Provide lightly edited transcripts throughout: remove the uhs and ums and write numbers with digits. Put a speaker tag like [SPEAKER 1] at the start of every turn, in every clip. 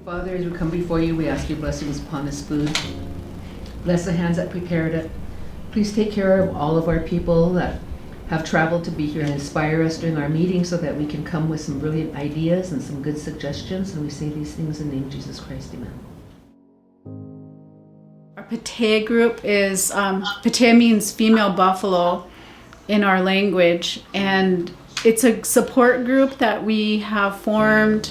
[SPEAKER 1] Father, as we come before you, we ask your blessings upon this food. Bless the hands that prepared it. Please take care of all of our people that have traveled to be here and inspire us during our meeting so that we can come with some brilliant ideas and some good suggestions. And we say these things in the name of Jesus Christ. Amen.
[SPEAKER 2] Our Patea group is, Patea means female buffalo in our language, and it's a support group that we have formed.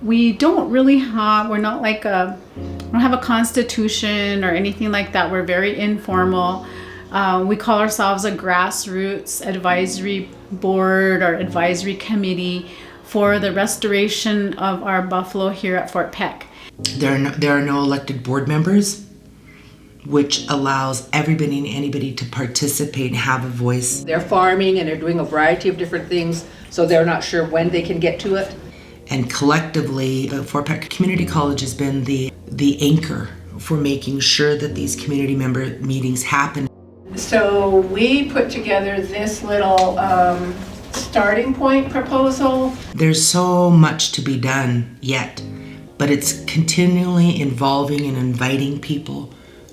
[SPEAKER 2] We don't really have, we don't have a constitution or anything like that. We're very informal. We call ourselves a grassroots advisory board or advisory committee for the restoration of our buffalo here at Fort Peck.
[SPEAKER 3] There are no elected board members, which allows everybody and anybody to participate and have a voice.
[SPEAKER 1] They're farming and they're doing a variety of different things, so they're not sure when they can get to it.
[SPEAKER 3] And collectively, Fort Peck Community College has been the anchor for making sure that these community member meetings happen.
[SPEAKER 4] So we put together this little starting point proposal.
[SPEAKER 3] There's so much to be done yet, but it's continually involving and inviting people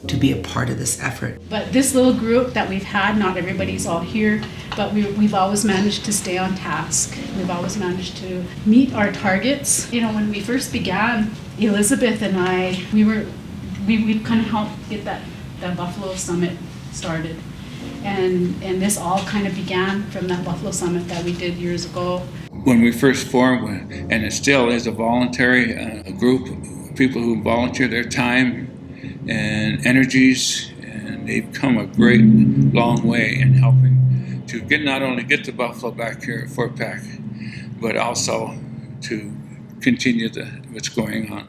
[SPEAKER 3] to be a part of this effort.
[SPEAKER 2] But this little group that we've had, not everybody's all here, but we've always managed to stay on task. We've always managed to meet our targets. You know, when we first began, Elizabeth and I, we kind of helped get that Buffalo Summit started. And this all kind of began from that Buffalo Summit that we did years ago.
[SPEAKER 5] When we first formed, and it still is a voluntary group of people who volunteer their time and energies, and they've come a great long way in helping to not only get the buffalo back here at Fort Peck, but also to continue what's going on.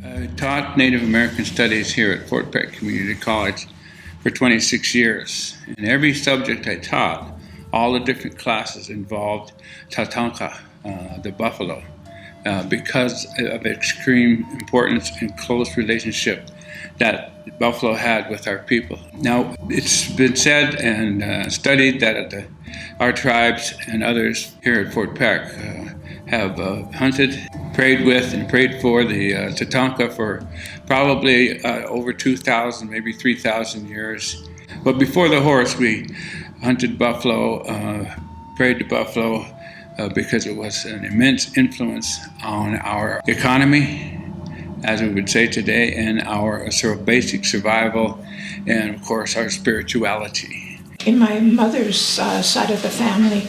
[SPEAKER 5] I taught Native American Studies here at Fort Peck Community College for 26 years. And every subject I taught, all the different classes involved Tatanka, the buffalo, because of extreme importance and close relationship that the buffalo had with our people. Now, it's been said and studied that our tribes and others here at Fort Peck have hunted, prayed with, and prayed for the Tatanka for probably over 2,000, maybe 3,000 years. But before the horse, we hunted buffalo, prayed to buffalo, because it was an immense influence on our economy, as we would say today, and our sort of basic survival, and of course our spirituality.
[SPEAKER 6] In my mother's side of the family,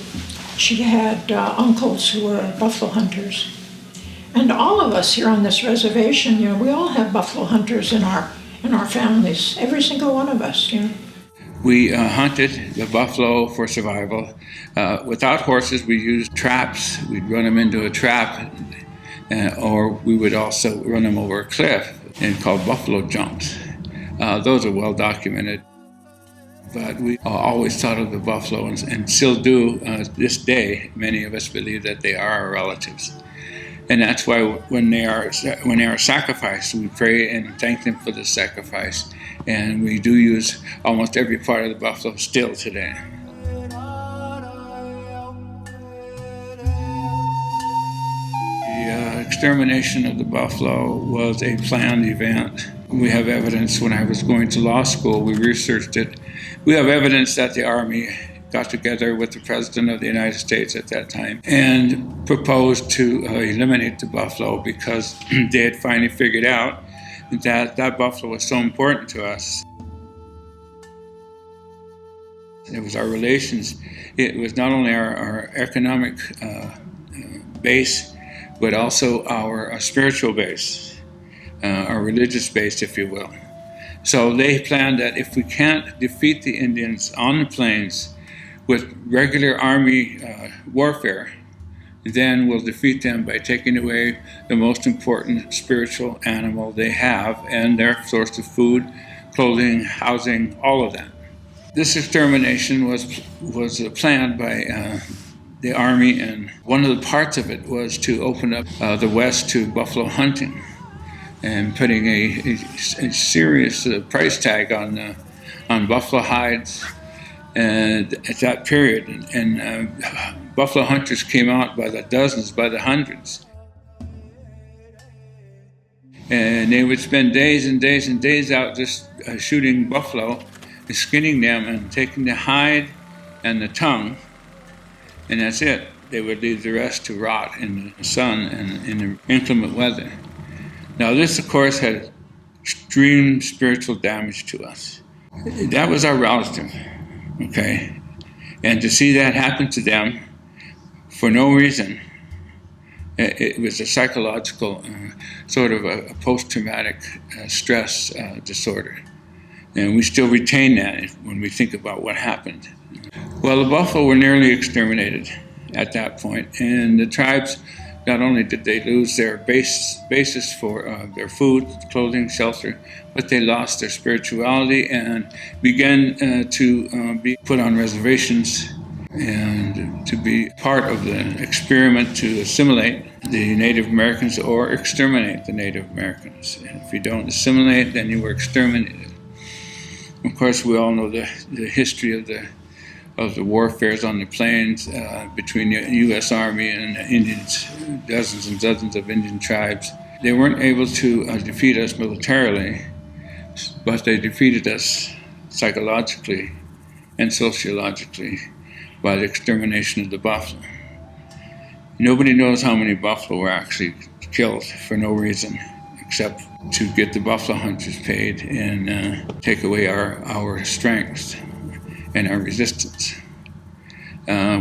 [SPEAKER 6] she had uncles who were buffalo hunters. And all of us here on this reservation, you know, we all have buffalo hunters in our families, every single one of us, you know.
[SPEAKER 5] We hunted the buffalo for survival. Without horses, we used traps. We'd run them into a trap, or we would also run them over a cliff and called buffalo jumps. Those are well documented. But we always thought of the buffalo, and still do this day. Many of us believe that they are our relatives. And that's why when they are sacrificed, we pray and thank them for the sacrifice. And we do use almost every part of the buffalo still today. The extermination of the buffalo was a planned event. We have evidence. When I was going to law school, we researched it. We have evidence that the Army got together with the President of the United States at that time and proposed to eliminate the buffalo because they had finally figured out that buffalo was so important to us. It was our relations. It was not only our economic base, but also our spiritual base, our religious base, if you will. So they planned that if we can't defeat the Indians on the plains with regular Army warfare, then we'll defeat them by taking away the most important spiritual animal they have and their source of food, clothing, housing, all of that. This extermination was planned by the Army, and one of the parts of it was to open up the West to buffalo hunting. and putting a serious price tag on buffalo hides and at that period. And buffalo hunters came out by the dozens, by the hundreds. And they would spend days and days and days out just shooting buffalo, skinning them and taking the hide and the tongue, and that's it. They would leave the rest to rot in the sun and in the inclement weather. Now this, of course, had extreme spiritual damage to us. That was our relative, okay? And to see that happen to them for no reason, it was a psychological sort of a post-traumatic stress disorder. And we still retain that when we think about what happened. Well, the buffalo were nearly exterminated at that point, and the tribes, not only did they lose their basis for their food, clothing, shelter, but they lost their spirituality and began to be put on reservations and to be part of the experiment to assimilate the Native Americans or exterminate the Native Americans. And if you don't assimilate, then you were exterminated. Of course, we all know the history of the warfares on the plains between the U.S. Army and the Indians, dozens and dozens of Indian tribes. They weren't able to defeat us militarily, but they defeated us psychologically and sociologically by the extermination of the buffalo. Nobody knows how many buffalo were actually killed for no reason, except to get the buffalo hunters paid and take away our strength and our resistance,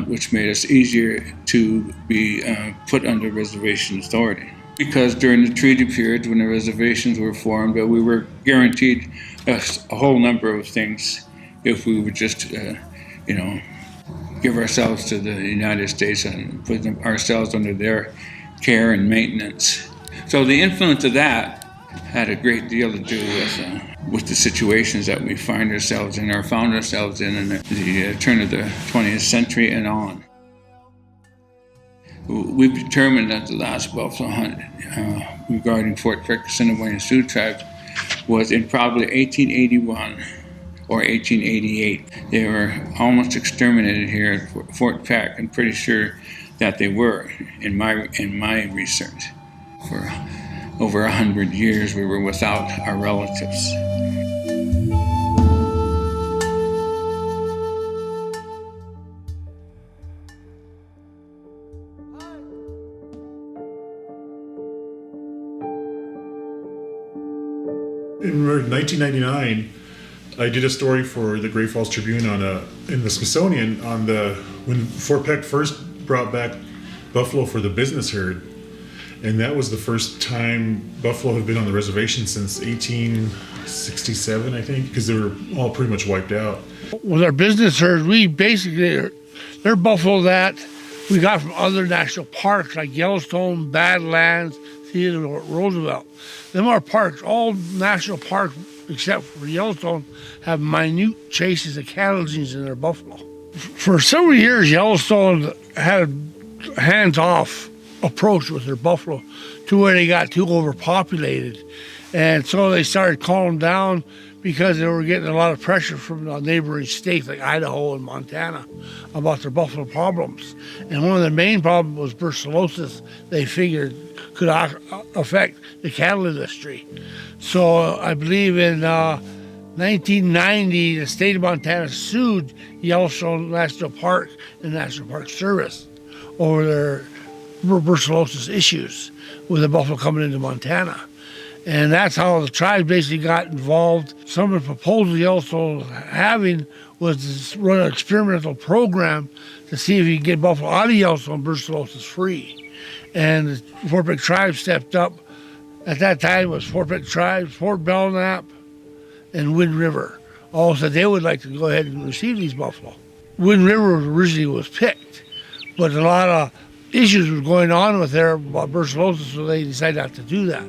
[SPEAKER 5] which made us easier to be put under reservation authority. Because during the treaty period, when the reservations were formed, we were guaranteed a whole number of things if we would just, give ourselves to the United States and put ourselves under their care and maintenance. So the influence of that had a great deal to do with the situations that we find ourselves in or found ourselves in the turn of the 20th century and on. We've determined that the last buffalo hunt regarding Fort Peck Sioux tribes was in probably 1881 or 1888. They were almost exterminated here at Fort Peck. I'm pretty sure that they were in my research. For over 100 years, we were without our relatives.
[SPEAKER 7] In 1999, I did a story for the Great Falls Tribune in the Smithsonian when Fort Peck first brought back buffalo for the business herd. And that was the first time buffalo had been on the reservation since 1867, I think, because they were all pretty much wiped out.
[SPEAKER 8] With our business herd, we basically, they're buffalo that we got from other national parks like Yellowstone, Badlands, Theodore Roosevelt. Them are parks, all national parks except for Yellowstone have minute chases of cattle genes in their buffalo. For several years, Yellowstone had a hands-off approach with their buffalo to where they got too overpopulated. And so they started calling down because they were getting a lot of pressure from the neighboring states like Idaho and Montana about their buffalo problems. And one of the main problems was brucellosis they figured could affect the cattle industry. So I believe in 1990, the state of Montana sued Yellowstone National Park and National Park Service over their brucellosis issues with the buffalo coming into Montana. And that's how the tribe basically got involved. Some of the proposals Yellowstone was having was to run an experimental program to see if you can get buffalo out of Yellowstone brucellosis free. And the Fort Peck tribe stepped up. At that time it was Fort Peck tribe, Fort Belknap, and Wind River. All said they would like to go ahead and receive these buffalo. Wind River originally was picked, but a lot of issues were going on with there about brucellosis, so they decided not to do that.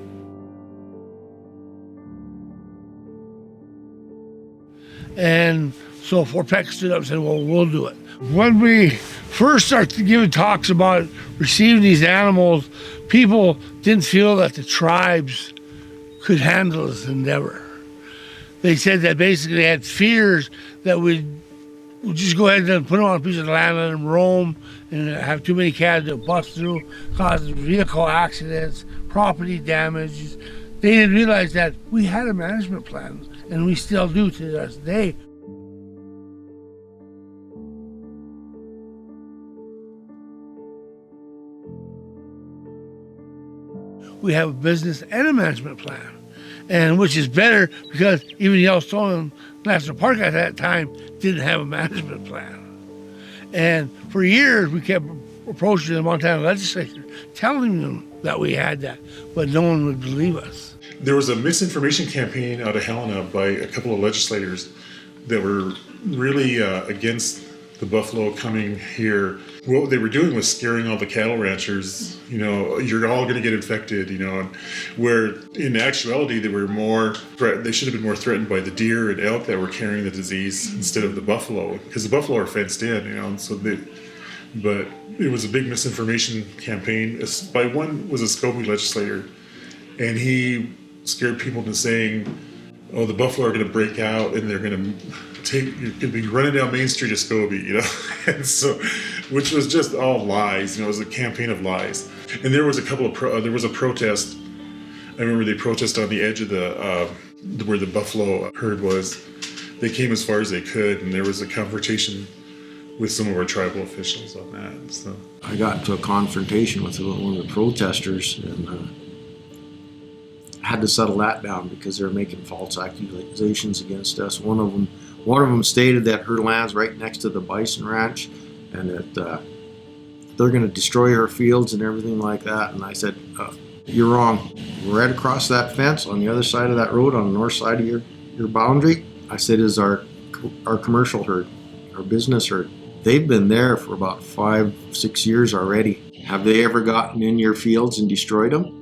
[SPEAKER 8] And so Fort Peck stood up and said, well, we'll do it. When we first started giving talks about receiving these animals, people didn't feel that the tribes could handle this endeavor. They said that basically they had fears that we'd just go ahead and put them on a piece of land, let them roam, and have too many calves that bust through, cause vehicle accidents, property damage. They didn't realize that we had a management plan, and we still do to this day. We have a business and a management plan, and which is better because even Yellowstone National Park at that time didn't have a management plan. And for years we kept approaching the Montana legislature, telling them that we had that, but no one would believe us.
[SPEAKER 7] There was a misinformation campaign out of Helena by a couple of legislators that were really against the buffalo coming here. What they were doing was scaring all the cattle ranchers, you're all going to get infected, where in actuality they should have been more threatened by the deer and elk that were carrying the disease instead of the buffalo, because the buffalo are fenced in, but it was a big misinformation campaign. By one was a Scobie legislator, and he scared people into saying, oh, the buffalo are going to break out and they're going to be running down Main Street of Scobie, and so, which was just all lies. It was a campaign of lies. And there was there was a protest. I remember they protested on the edge of where the buffalo herd was. They came as far as they could, and there was a confrontation with some of our tribal officials on that. So
[SPEAKER 9] I got into a confrontation with one of the protesters, and had to settle that down because they were making false accusations against us. One of them stated that her land's right next to the bison ranch, and that they're going to destroy her fields and everything like that. And I said, you're wrong. Right across that fence on the other side of that road, on the north side of your boundary, I said, is our commercial herd, our business herd. They've been there for about 5-6 years already. Have they ever gotten in your fields and destroyed them?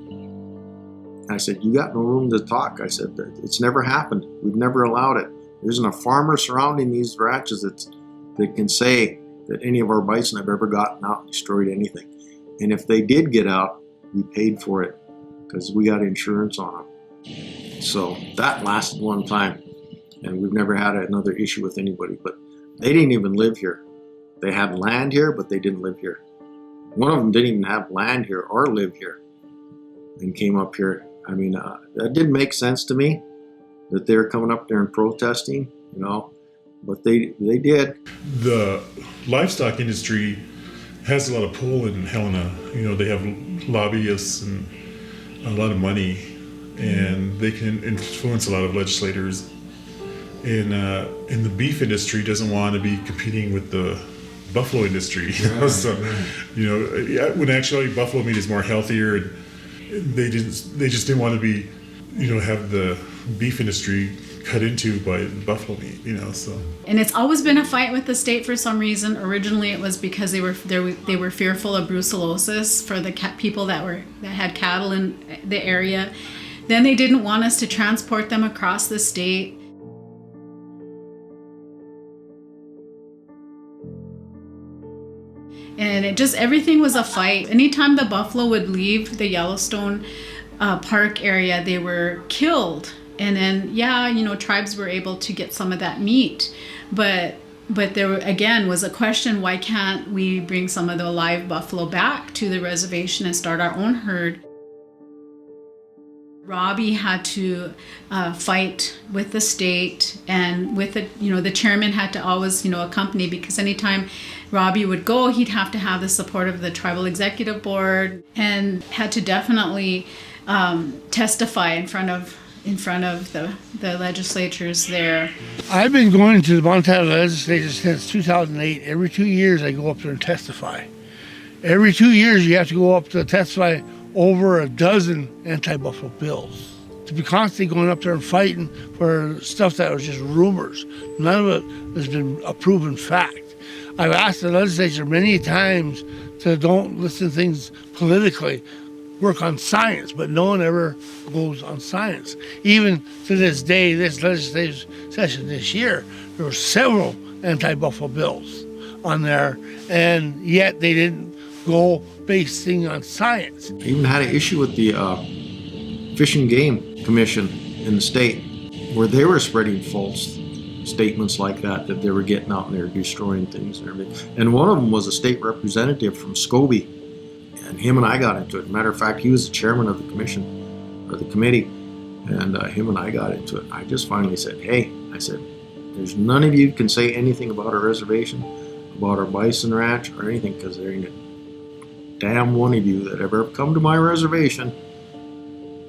[SPEAKER 9] I said, you got no room to talk. I said, it's never happened. We've never allowed it. There isn't a farmer surrounding these ranches that can say that any of our bison have ever gotten out and destroyed anything. And if they did get out, we paid for it because we got insurance on them. So that lasted one time, and we've never had another issue with anybody. But they didn't even live here. They had land here, but they didn't live here. One of them didn't even have land here or live here and came up here. I mean, that didn't make sense to me that they were coming up there and protesting, but they did.
[SPEAKER 7] The livestock industry has a lot of pull in Helena. They have lobbyists and a lot of money, and they can influence a lot of legislators. And the beef industry doesn't want to be competing with the buffalo industry. So, when actually buffalo meat is more healthier, and they just didn't want to be, have the beef industry cut into by buffalo meat, so.
[SPEAKER 2] And it's always been a fight with the state for some reason. Originally, it was because they were fearful of brucellosis for the people that had cattle in the area. Then they didn't want us to transport them across the state. And everything was a fight. Anytime the buffalo would leave the Yellowstone Park area, they were killed. And then, tribes were able to get some of that meat. But there, again, was a question, why can't we bring some of the live buffalo back to the reservation and start our own herd? Robbie had to fight with the state, and with the chairman had to always, accompany, because anytime Robbie would go, he'd have to have the support of the tribal executive board, and had to definitely testify in front of the legislatures there.
[SPEAKER 8] I've been going to the Montana legislature since 2008. Every 2 years I go up there and testify. Every 2 years you have to go up to testify over a dozen anti-buffalo bills. To be constantly going up there and fighting for stuff that was just rumors. None of it has been a proven fact. I've asked the legislature many times to don't listen to things politically, work on science, but no one ever goes on science. Even to this day, this legislative session this year, there were several anti-buffalo bills on there, and yet they didn't go based thing on science.
[SPEAKER 9] I even had an issue with the Fish and Game Commission in the state, where they were spreading false statements like that they were getting out and they were destroying things and everything. And one of them was a state representative from Scobie, and him and I got into it. Matter of fact, he was the chairman of the commission, or the committee, and him and I got into it. I just finally said, hey, I said, there's none of you can say anything about our reservation, about our bison ranch, or anything, because there ain't a damn one of you that ever come to my reservation,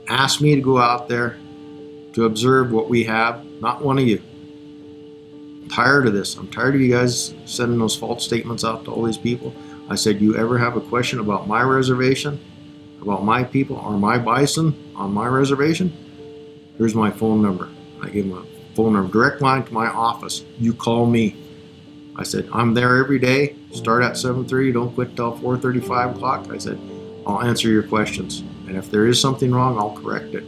[SPEAKER 9] asked me to go out there to observe what we have. Not one of you. I'm tired of this. I'm tired of you guys sending those false statements out to all these people. I said, you ever have a question about my reservation, about my people, or my bison on my reservation? Here's my phone number. I gave him a phone number, direct line to my office. You call me. I said, I'm there every day. Start at 7:30. Don't quit till 4:30, 5 o'clock. I said, I'll answer your questions. And if there is something wrong, I'll correct it.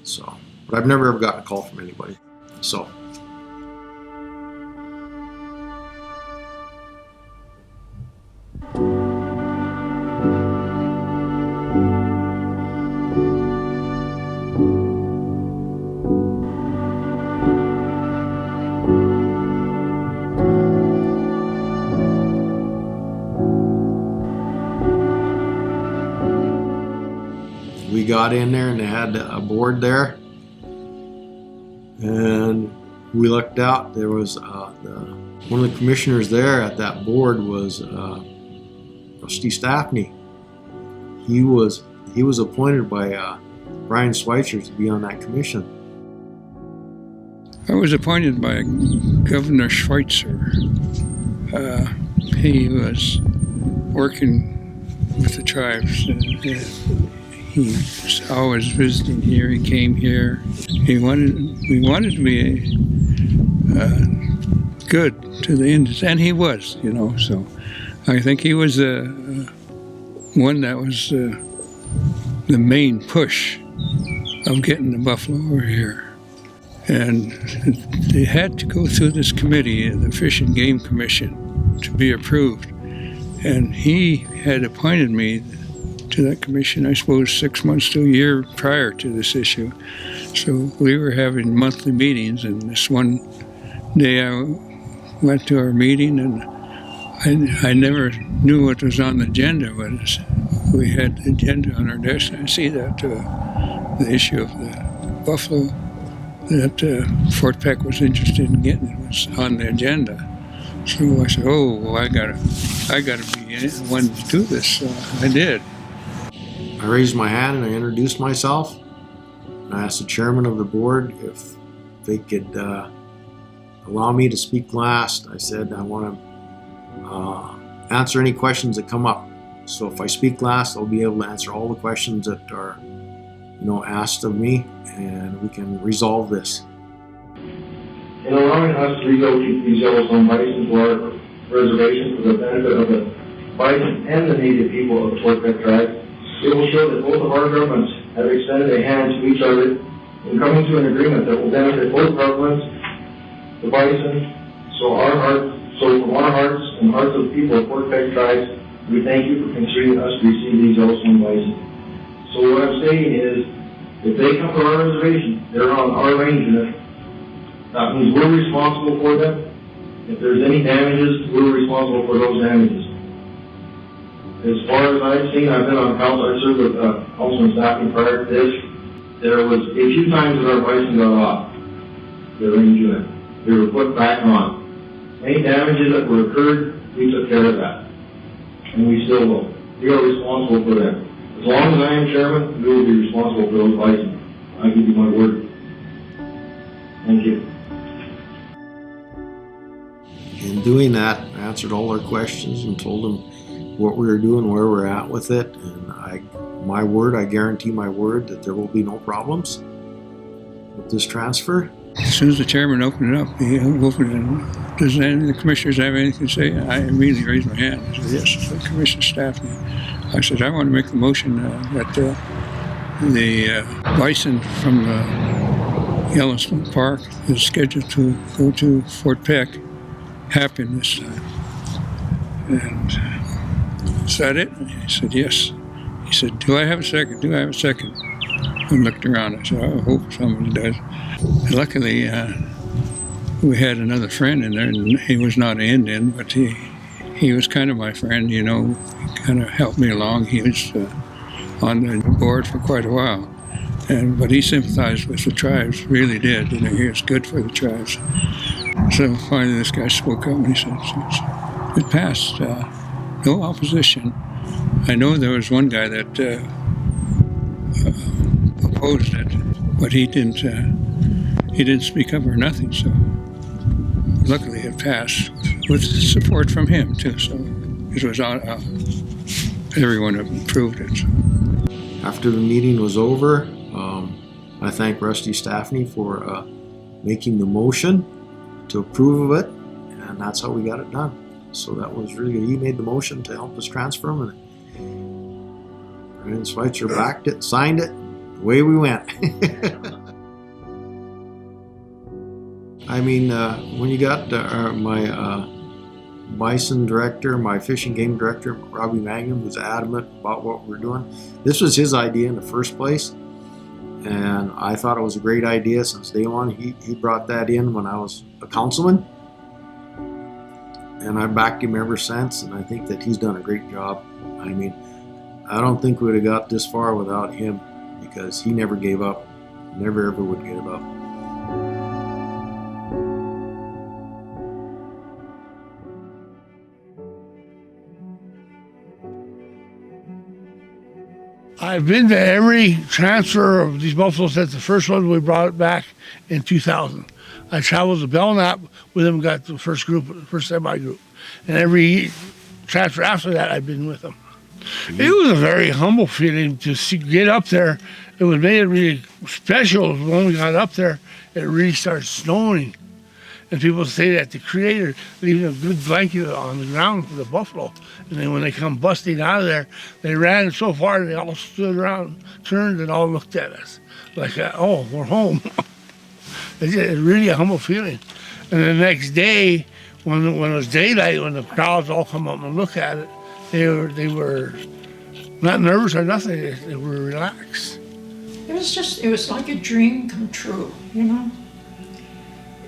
[SPEAKER 9] So, but I've never ever gotten a call from anybody. So. We got in there and they had a board there, and we looked out. There was one of the commissioners there at that board was Rusty Staffney. He was appointed by Brian Schweitzer to be on that commission.
[SPEAKER 5] I was appointed by Governor Schweitzer. He was working with the tribes. He was always visiting here. He came here. We wanted to be good to the Indians, and he was, So I think he was one that was the main push of getting the buffalo over here. And they had to go through this committee, the Fish and Game Commission, to be approved. And he had appointed me to that commission, I suppose, 6 months to a year prior to this issue. So we were having monthly meetings, and this one day I went to our meeting, and I never knew what was on the agenda, but we had the agenda on our desk, and I see that the issue of the buffalo that Fort Peck was interested in getting was on the agenda. So I said, oh, well, I gotta be the one to do this. So I did.
[SPEAKER 9] I raised my hand and I introduced myself. And I asked the chairman of the board if they could allow me to speak last. I said I want to answer any questions that come up. So if I speak last, I'll be able to answer all the questions that are, asked of me, and we can resolve this.
[SPEAKER 10] In allowing us to relocate these Yellowstone bison to our reservation for the benefit of the bison and the native people of the Fort Peck tribe, it will show that both of our governments have extended a hand to each other in coming to an agreement that will benefit both governments, the bison. So from our hearts and hearts of the people of Fort Peck tribes, we thank you for considering us to receive these Yellowstone bison. So what I'm saying is, if they come to our reservation, they're on our range unit. That means we're responsible for them. If there's any damages, we're responsible for those damages. As far as I've seen, I've been on council. I served with Councilman Staffney prior to this. There was a few times that our bison got off the range unit. They were put back on. Any damages that were occurred, we took care of that. And we still will. We are responsible for them. As long as I am chairman, we will be responsible for those bison. I give you my word. Thank you.
[SPEAKER 9] In doing that, I answered all their questions and told them what we were doing, where we're at with it, and I guarantee my word that there will be no problems with this transfer.
[SPEAKER 5] As soon as the chairman opened it up, he opened it, and does any of the commissioners have anything to say? I immediately raised my hand. I said, yes, the Commissioner Staffney. I said, I want to make a motion that the bison from the Yellowstone Park is scheduled to go to Fort Peck happen this time. And is that it? And he said, yes. He said, do I have a second? Do I have a second? and looked around. I said, I hope somebody does. And luckily, we had another friend in there, and he was not an Indian, but he was kind of my friend, you know. He kind of helped me along. He was on the board for quite a while. But he sympathized with the tribes, really did. You know, he was good for the tribes. So finally this guy spoke up and he said, it passed. No opposition. I know there was one guy that opposed it, but he didn't speak up or nothing, so luckily it passed with support from him too, so it was everyone approved it. So.
[SPEAKER 9] After the meeting was over, I thank Rusty Staffney for making the motion to approve of it, and that's how we got it done. So that was really good. He made the motion to help us transfer them, and Schweitzer backed it, signed it, away we went. I mean, when you got my bison director, my fish and game director, Robbie Magnum, was adamant about what we're doing. This was his idea in the first place, and I thought it was a great idea since day one. He brought that in when I was a councilman, and I backed him ever since, and I think that he's done a great job. I mean, I don't think we would have got this far without him, because he never gave up, never ever would give up.
[SPEAKER 8] I've been to every transfer of these buffalo since the first one we brought back in 2000. I traveled to Belknap with them, got the first group, the first semi-group. And every transfer after that, I've been with them. It was a very humble feeling to get up there. It was made it really special when we got up there. It really started snowing. And people say that the Creator leaving a good blanket on the ground for the buffalo. And then when they come busting out of there, they ran so far they all stood around, turned, and all looked at us. Like, oh, we're home. It's really a humble feeling. And the next day, when it was daylight, when the crowds all come up and look at it, they were not nervous or nothing. They were relaxed.
[SPEAKER 6] It was like a dream come true, you know.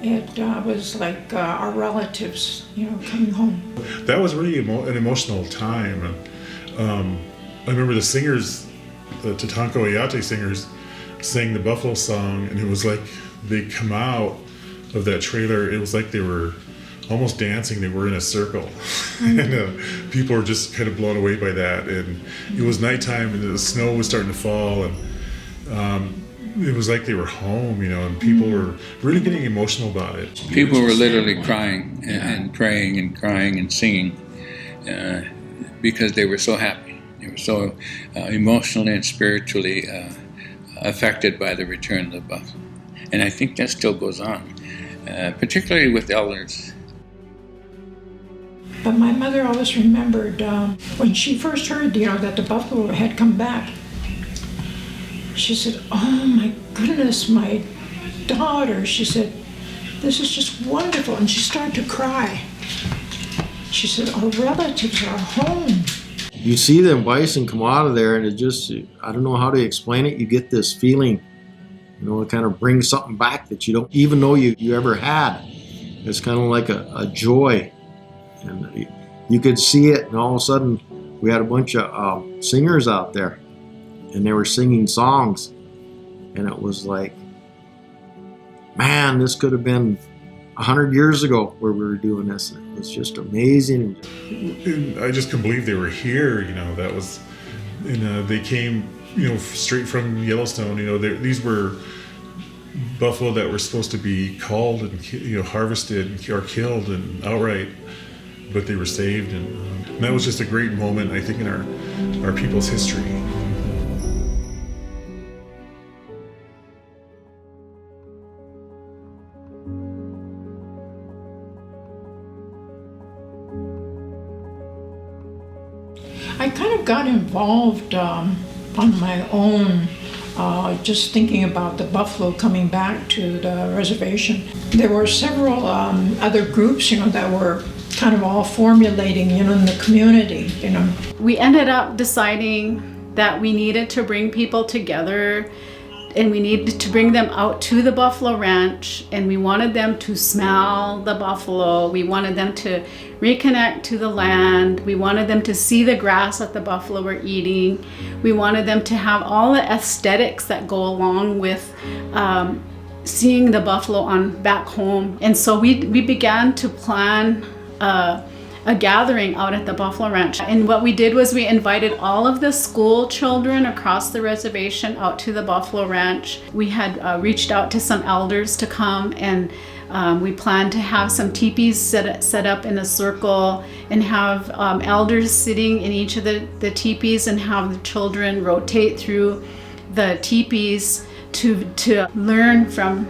[SPEAKER 6] It was like our relatives, you know, coming home.
[SPEAKER 7] That was really an emotional time. I remember the singers, the Tatanka Oyate singers, sang the buffalo song, and it was like they come out of that trailer. It was like they were almost dancing. They were in a circle, and people were just kind of blown away by that. And it was nighttime, and the snow was starting to fall, and it was like they were home, you know, and people were really getting emotional about it.
[SPEAKER 5] People were literally crying and praying and crying and singing because they were so happy. They were so emotionally and spiritually affected by the return of the buffalo. And I think that still goes on, particularly with elders.
[SPEAKER 6] But my mother always remembered when she first heard, you know, that the buffalo had come back. She said, oh my goodness, my daughter. She said, this is just wonderful. And she started to cry. She said, our relatives are home.
[SPEAKER 9] You see them bison come out of there, and it just, I don't know how to explain it. You get this feeling, you know, it kind of brings something back that you don't even know you ever had. It's kind of like a joy. And you could see it, and all of a sudden, we had a bunch of singers out there. And they were singing songs, and it was like, man, this could have been 100 years ago where we were doing this. It was just amazing.
[SPEAKER 7] And I just couldn't believe they were here. You know, that was, and they came, you know, straight from Yellowstone. You know, these were buffalo that were supposed to be culled and, you know, harvested or killed and outright, but they were saved, and that was just a great moment, I think, in our people's history.
[SPEAKER 6] I kind of got involved on my own, just thinking about the buffalo coming back to the reservation. There were several other groups, you know, that were kind of all formulating, you know, in the community, you know.
[SPEAKER 2] We ended up deciding that we needed to bring people together, and we needed to bring them out to the buffalo ranch, and we wanted them to smell the buffalo. We wanted them to reconnect to the land. We wanted them to see the grass that the buffalo were eating. We wanted them to have all the aesthetics that go along with seeing the buffalo on back home. And so we began to plan a gathering out at the buffalo ranch. And what we did was we invited all of the school children across the reservation out to the buffalo ranch. We had reached out to some elders to come, and we planned to have some teepees set up in a circle, and have elders sitting in each of the teepees, and have the children rotate through the teepees to learn from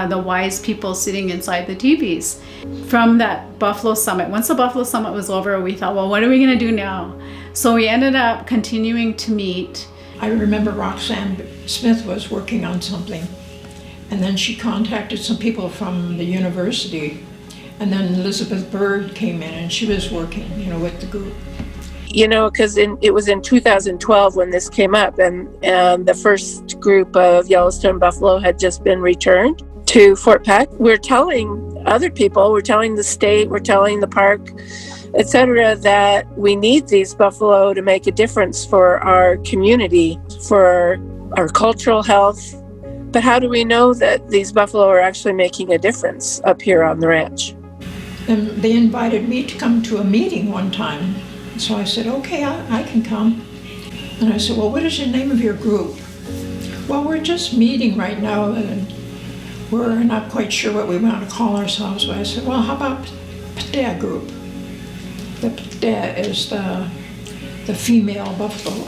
[SPEAKER 2] the wise people sitting inside the teepees. From that Buffalo Summit, once the Buffalo Summit was over, we thought, well, what are we going to do now? So we ended up continuing to meet.
[SPEAKER 6] I remember Roxanne Smith was working on something, and then she contacted some people from the university, and then Elizabeth Bird came in, and she was working, with the group.
[SPEAKER 4] Because it was in 2012 when this came up, and the first group of Yellowstone buffalo had just been returned to Fort Peck. We're telling other people, we're telling the state, we're telling the park, etc., that we need these buffalo to make a difference for our community, for our cultural health. But how do we know that these buffalo are actually making a difference up here on the ranch?
[SPEAKER 6] And they invited me to come to a meeting one time. So I said, okay, I can come. And I said, well, what is the name of your group? Well, we're just meeting right now, and we're not quite sure what we want to call ourselves. But I said, well, how about Patea group? The Patea is the female buffalo.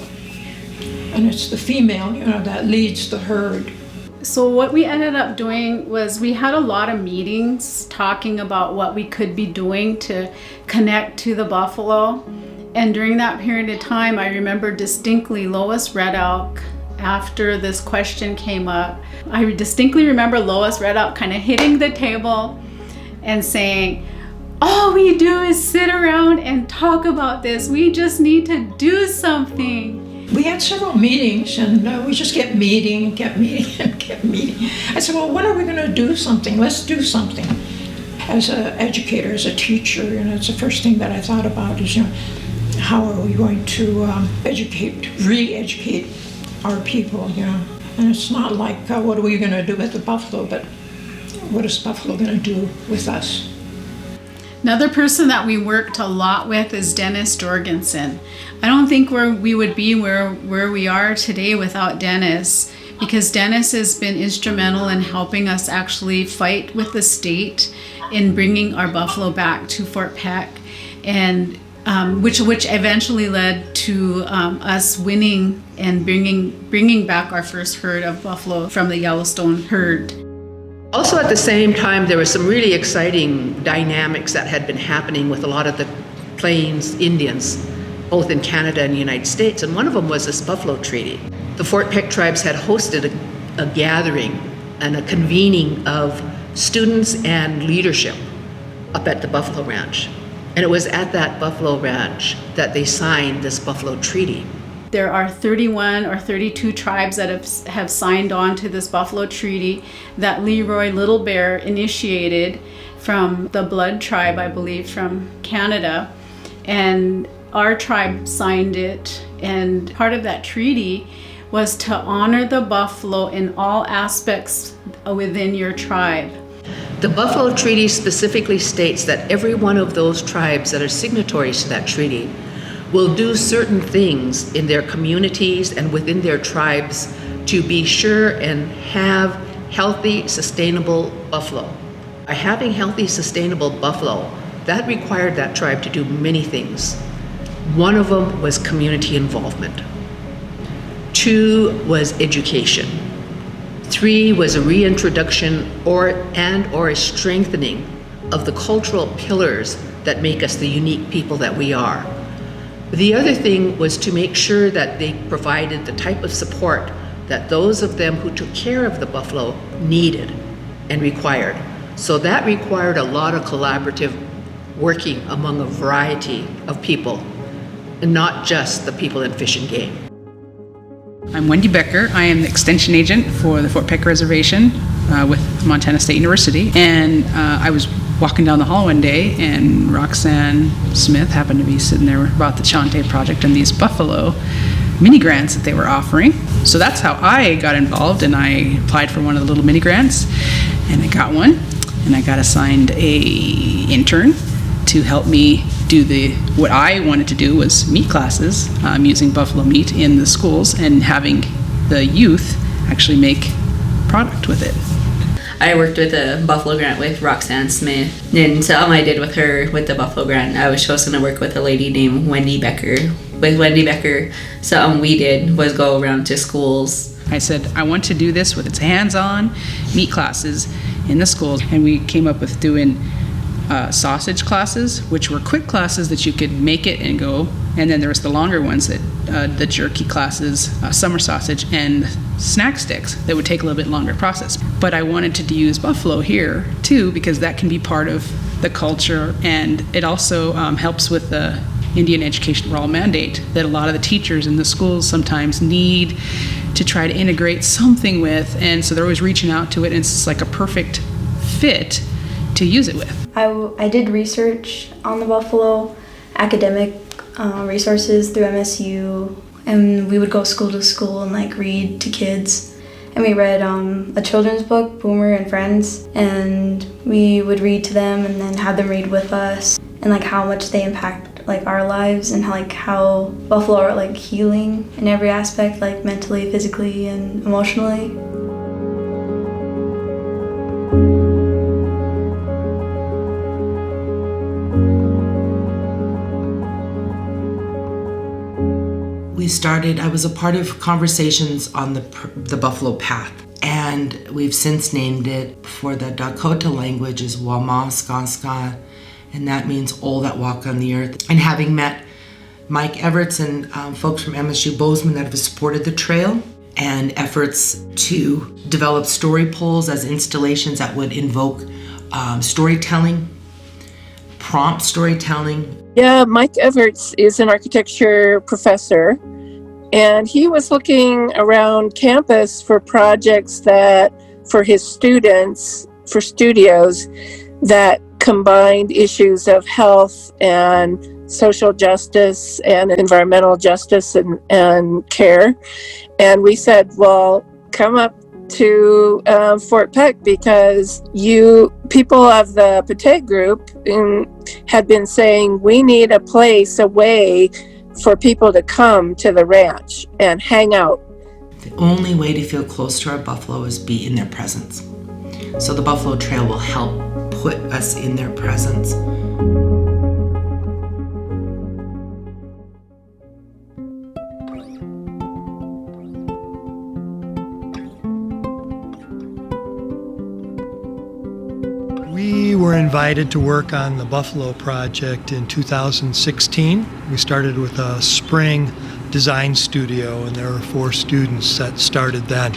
[SPEAKER 6] And it's the female, that leads the herd.
[SPEAKER 2] So what we ended up doing was we had a lot of meetings talking about what we could be doing to connect to the buffalo. And during that period of time, I remember distinctly Lois Red Elk, after this question came up, I distinctly remember Lois Red Elk kind of hitting the table and saying, all we do is sit around and talk about this. We just need to do something.
[SPEAKER 6] We had several meetings, and we just kept meeting. I said, well, when are we going to do something? Let's do something. As an educator, as a teacher, it's the first thing that I thought about is, how are we going to re-educate our people, And it's not like, what are we going to do with the buffalo, but what is buffalo going to do with us?
[SPEAKER 2] Another person that we worked a lot with is Dennis Jorgensen. I don't think we would be where we are today without Dennis, because Dennis has been instrumental in helping us actually fight with the state in bringing our buffalo back to Fort Peck, and which eventually led to us winning and bringing back our first herd of buffalo from the Yellowstone herd.
[SPEAKER 1] Also at the same time, there were some really exciting dynamics that had been happening with a lot of the Plains Indians, both in Canada and the United States, and one of them was this Buffalo Treaty. The Fort Peck tribes had hosted a gathering and a convening of students and leadership up at the Buffalo Ranch. And it was at that Buffalo Ranch that they signed this Buffalo Treaty.
[SPEAKER 2] There are 31 or 32 tribes that have signed on to this Buffalo Treaty that Leroy Little Bear initiated from the Blood tribe, I believe, from Canada. And our tribe signed it. And part of that treaty was to honor the buffalo in all aspects within your tribe.
[SPEAKER 1] The Buffalo Treaty specifically states that every one of those tribes that are signatories to that treaty will do certain things in their communities and within their tribes to be sure and have healthy, sustainable buffalo. By having healthy, sustainable buffalo, that required that tribe to do many things. One of them was community involvement. 2 was education. 3 was a reintroduction or a strengthening of the cultural pillars that make us the unique people that we are. The other thing was to make sure that they provided the type of support that those of them who took care of the buffalo needed and required. So that required a lot of collaborative working among a variety of people, and not just the people in Fish and Game.
[SPEAKER 11] I'm Wendy Becker. I am the extension agent for the Fort Peck Reservation with Montana State University. And I was walking down the hall one day, and Roxanne Smith happened to be sitting there about the Chanté Project and these buffalo mini grants that they were offering. So that's how I got involved, and I applied for one of the little mini grants, and I got one, and I got assigned a intern to help me do what I wanted to do was meat classes, using buffalo meat in the schools and having the youth actually make product with it.
[SPEAKER 12] I worked with a buffalo grant with Roxanne Smith, and something I did with her with the buffalo grant, I was chosen to work with a lady named Wendy Becker. With Wendy Becker, something we did was go around to schools.
[SPEAKER 11] I said, I want to do this with its hands-on meat classes in the schools, and we came up with doing sausage classes, which were quick classes that you could make it and go, and then there was the longer ones that the jerky classes, summer sausage, and snack sticks that would take a little bit longer process. But I wanted to use buffalo here too, because that can be part of the culture, and it also helps with the Indian Education for All mandate that a lot of the teachers in the schools sometimes need to try to integrate something with, and so they're always reaching out to it, and it's just like a perfect fit to use it with.
[SPEAKER 13] I did research on the buffalo, academic resources through MSU, and we would go school to school and like read to kids. And we read a children's book, Boomer and Friends, and we would read to them and then have them read with us, and like how much they impact like our lives, and how buffalo are like healing in every aspect, like mentally, physically, and emotionally.
[SPEAKER 3] I was a part of conversations on the Buffalo Path, and we've since named it, for the Dakota language, is Wamaskaska, and that means all that walk on the earth. And having met Mike Everts and folks from MSU Bozeman that have supported the trail, and efforts to develop story poles as installations that would invoke storytelling, prompt storytelling.
[SPEAKER 4] Yeah, Mike Everts is an architecture professor, and he was looking around campus for projects that, for his students, for studios that combined issues of health and social justice and environmental justice and care. And we said, well, come up to Fort Peck, because people of the Patea group had been saying we need a place, a way for people to come to the ranch and hang out.
[SPEAKER 3] The only way to feel close to our buffalo is be in their presence. So the Buffalo Trail will help put us in their presence.
[SPEAKER 14] We were invited to work on the Buffalo Project in 2016. We started with a spring design studio, and there were 4 students that started then.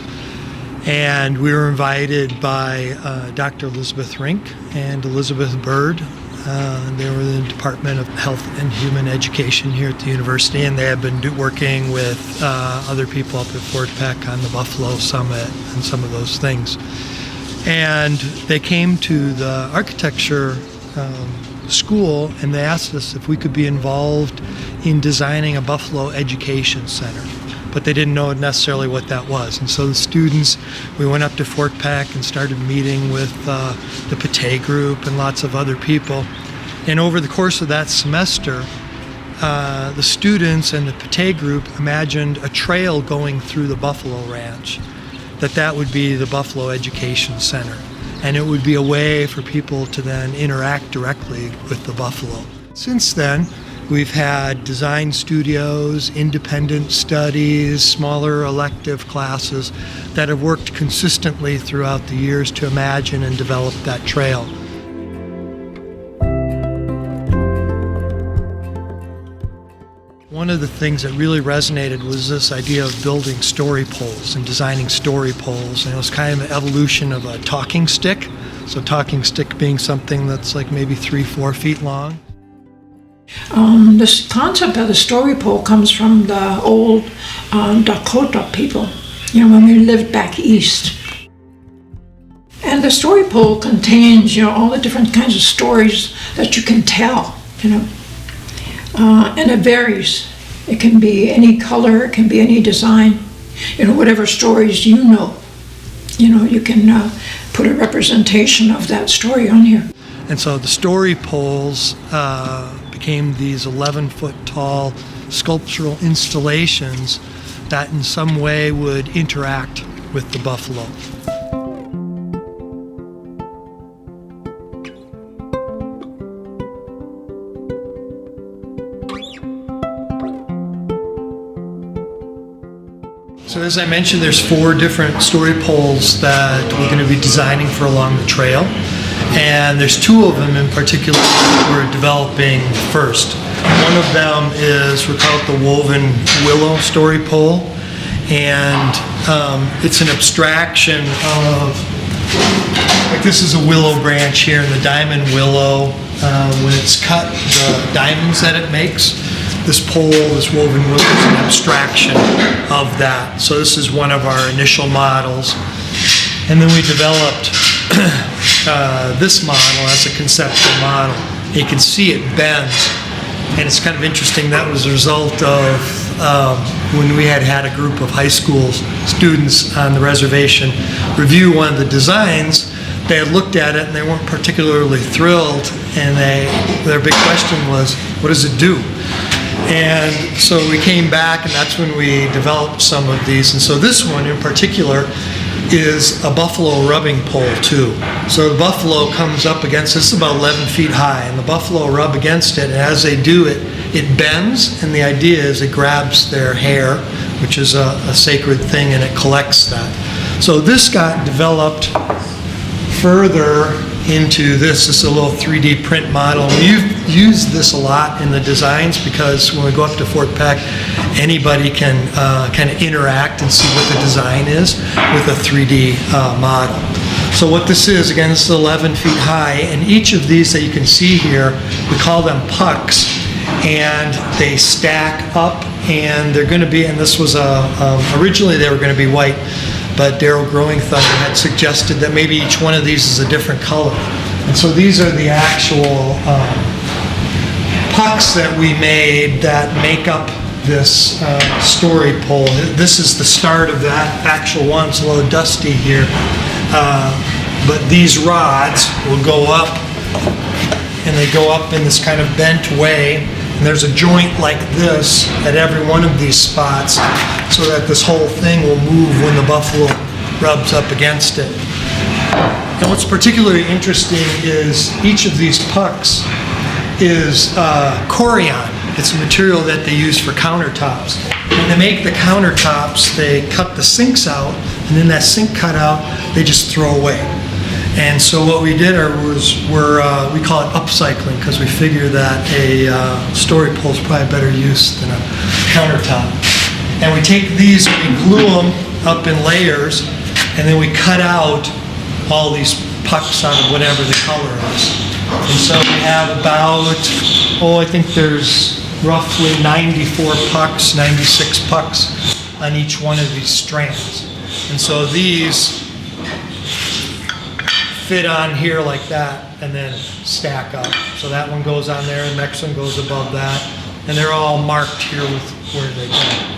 [SPEAKER 14] And we were invited by Dr. Elizabeth Rink and Elizabeth Bird. They were in the Department of Health and Human Education here at the university, and they had been working with other people up at Fort Peck on the Buffalo Summit and some of those things. And they came to the architecture school, and they asked us if we could be involved in designing a Buffalo Education Center. But they didn't know necessarily what that was. And so the students, we went up to Fort Peck and started meeting with the Patea group and lots of other people. And over the course of that semester, the students and the Patea group imagined a trail going through the Buffalo Ranch, that would be the Buffalo Education Center. And it would be a way for people to then interact directly with the buffalo. Since then, we've had design studios, independent studies, smaller elective classes that have worked consistently throughout the years to imagine and develop that trail. One of the things that really resonated was this idea of building story poles and designing story poles. And it was kind of an evolution of a talking stick. So talking stick being something that's like maybe 3-4 feet long.
[SPEAKER 6] This concept of the story pole comes from the old Dakota people, when we lived back east. And the story pole contains, all the different kinds of stories that you can tell, and it varies. It can be any color, it can be any design, whatever stories you know, you can put a representation of that story on here.
[SPEAKER 14] And so the story poles became these 11-foot tall sculptural installations that in some way would interact with the buffalo. So as I mentioned, there's 4 different story poles that we're going to be designing for along the trail. And there's 2 of them in particular that we're developing first. One of them is, we call it the woven willow story pole. And it's an abstraction of, like this is a willow branch here, and the diamond willow, when it's cut, the diamonds that it makes, this pole, this woven willow, is an abstraction of that. So this is one of our initial models. And then we developed this model as a conceptual model. You can see it bends, and it's kind of interesting. That was a result of when we had a group of high school students on the reservation review one of the designs. They had looked at it and they weren't particularly thrilled, and their big question was, what does it do? And so we came back, and that's when we developed some of these. And so this one in particular is a buffalo rubbing pole too. So the buffalo comes up against, it's about 11 feet high, and the buffalo rub against it, and as they do it, it bends, and the idea is it grabs their hair, which is a sacred thing, and it collects that. So this got developed further into this. This is a little 3D print model. We've used this a lot in the designs because when we go up to Fort Peck, anybody can kind of interact and see what the design is with a 3D model. So what this is, again, this is 11 feet high, and each of these that you can see here, we call them pucks, and they stack up, and they're going to be, and this was originally they were going to be white, but Daryl Growing Thunder had suggested that maybe each one of these is a different color. And so these are the actual pucks that we made that make up this story pole. This is the start of that actual one. It's a little dusty here. But these rods will go up, and they go up in this kind of bent way. And there's a joint like this at every one of these spots so that this whole thing will move when the buffalo rubs up against it. And what's particularly interesting is each of these pucks is corian. It's a material that they use for countertops. When they make the countertops, they cut the sinks out, and then that sink cut out, they just throw away. And so what we did we call it upcycling, because we figure that a story pole is probably a better use than a countertop. And we take these, we glue them up in layers, and then we cut out all these pucks out of whatever the color is. And so we have about, I think there's roughly 94 pucks, 96 pucks on each one of these strands. And so these fit on here like that and then stack up. So that one goes on there, and the next one goes above that, and they're all marked here with where they go.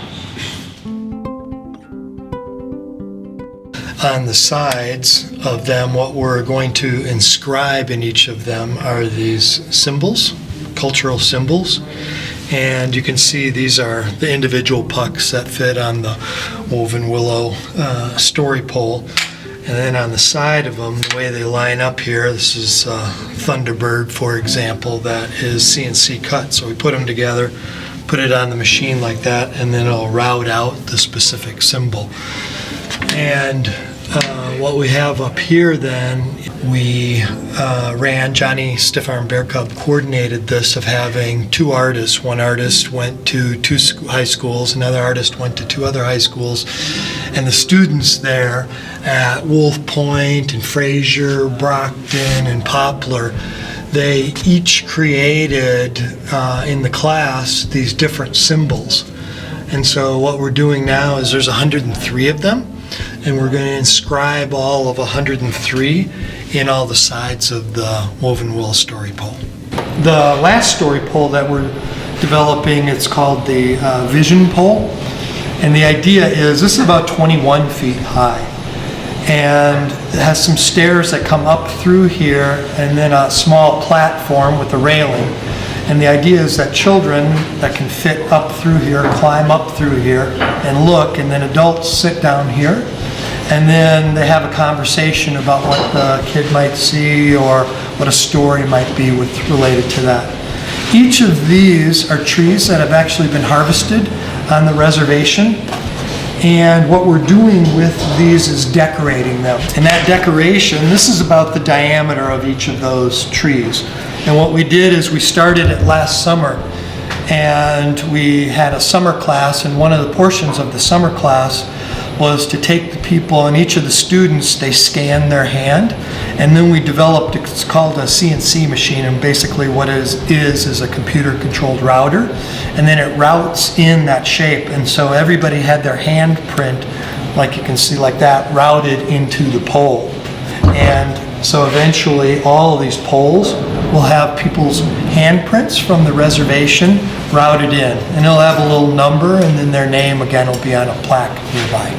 [SPEAKER 14] On the sides of them, what we're going to inscribe in each of them are these symbols, cultural symbols. And you can see these are the individual pucks that fit on the woven willow story pole. And then on the side of them, the way they line up here, this is Thunderbird, for example, that is CNC cut. So we put them together, put it on the machine like that, and then it'll route out the specific symbol. And what we have up here then, we Johnny Stiffarm Bear Cub coordinated this of having 2 artists. One artist went to 2 high schools, another artist went to 2 other high schools, and the students there at Wolf Point and Fraser, Brockton and Poplar, they each created in the class these different symbols. And so what we're doing now is there's 103 of them, and we're going to inscribe all of 103 in all the sides of the woven wool story pole. The last story pole that we're developing, it's called the vision pole. And the idea is, this is about 21 feet high. And it has some stairs that come up through here, and then a small platform with a railing. And the idea is that children that can fit up through here, climb up through here and look, and then adults sit down here. And then they have a conversation about what the kid might see or what a story might be related to that. Each of these are trees that have actually been harvested on the reservation. And what we're doing with these is decorating them. And that decoration, this is about the diameter of each of those trees. And what we did is we started it last summer, and we had a summer class, and one of the portions of the summer class was to take the people, and each of the students, they scan their hand, and then we developed, it's called a CNC machine, and basically what it is a computer controlled router, and then it routes in that shape, and so everybody had their handprint, like you can see like that, routed into the pole. And so eventually all of these poles will have people's handprints from the reservation routed in, and it'll have a little number, and then their name again will be on a plaque nearby.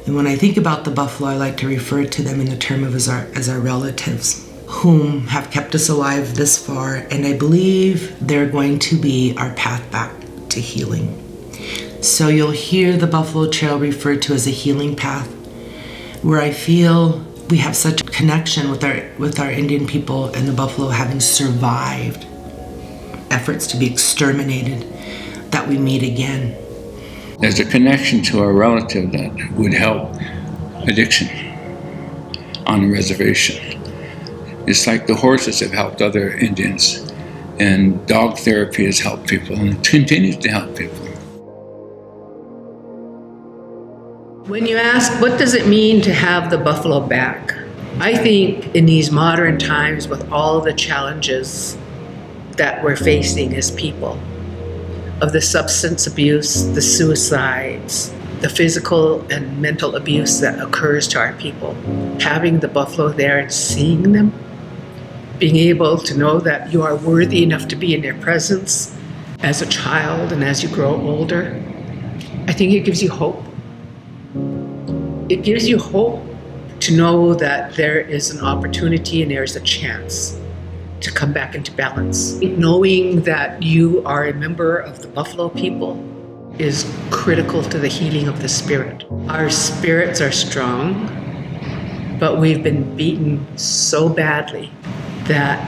[SPEAKER 3] And when I think about the buffalo, I like to refer to them in the term of as our relatives, whom have kept us alive this far, and I believe they're going to be our path back to healing. So you'll hear the Buffalo Trail referred to as a healing path, where I feel we have such a connection with our Indian people and the buffalo having survived efforts to be exterminated, that we meet again.
[SPEAKER 5] There's a connection to our relative that would help addiction on the reservation. It's like the horses have helped other Indians, and dog therapy has helped people and continues to help people.
[SPEAKER 1] When you ask, what does it mean to have the buffalo back? I think in these modern times, with all the challenges that we're facing as people, of the substance abuse, the suicides, the physical and mental abuse that occurs to our people, having the buffalo there and seeing them, being able to know that you are worthy enough to be in their presence as a child and as you grow older, I think it gives you hope. It gives you hope to know that there is an opportunity and there's a chance to come back into balance. Knowing that you are a member of the buffalo people is critical to the healing of the spirit. Our spirits are strong, but we've been beaten so badly that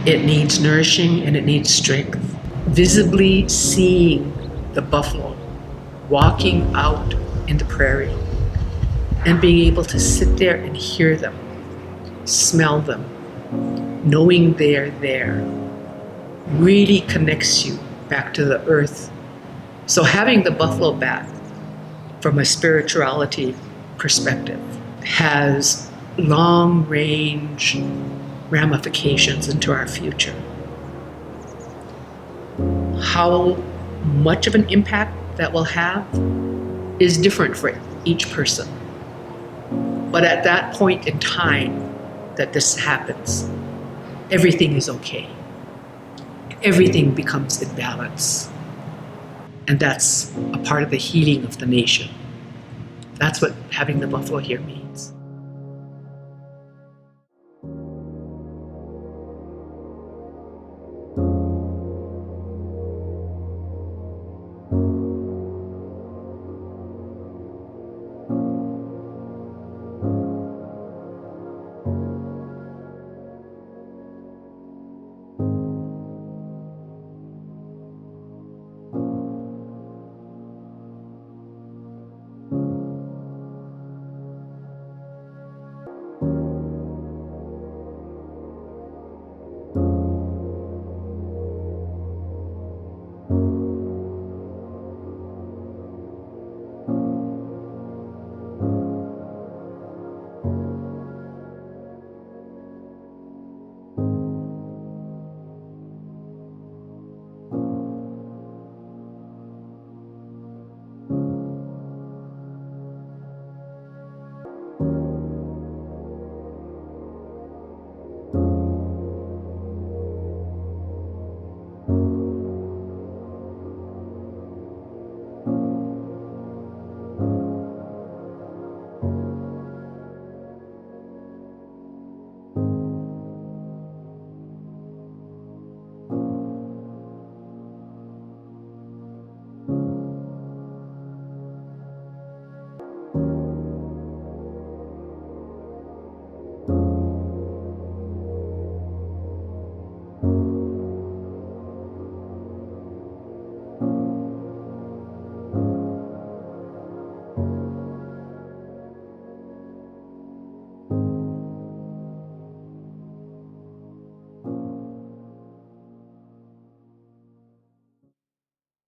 [SPEAKER 1] it needs nourishing and it needs strength. Visibly seeing the buffalo walking out in the prairie and being able to sit there and hear them, smell them, knowing they're there, really connects you back to the earth. So having the buffalo back from a spirituality perspective has long-range ramifications into our future. How much of an impact that will have is different for each person. But at that point in time that this happens, everything is okay. Everything becomes in balance. And that's a part of the healing of the nation. That's what having the buffalo here means.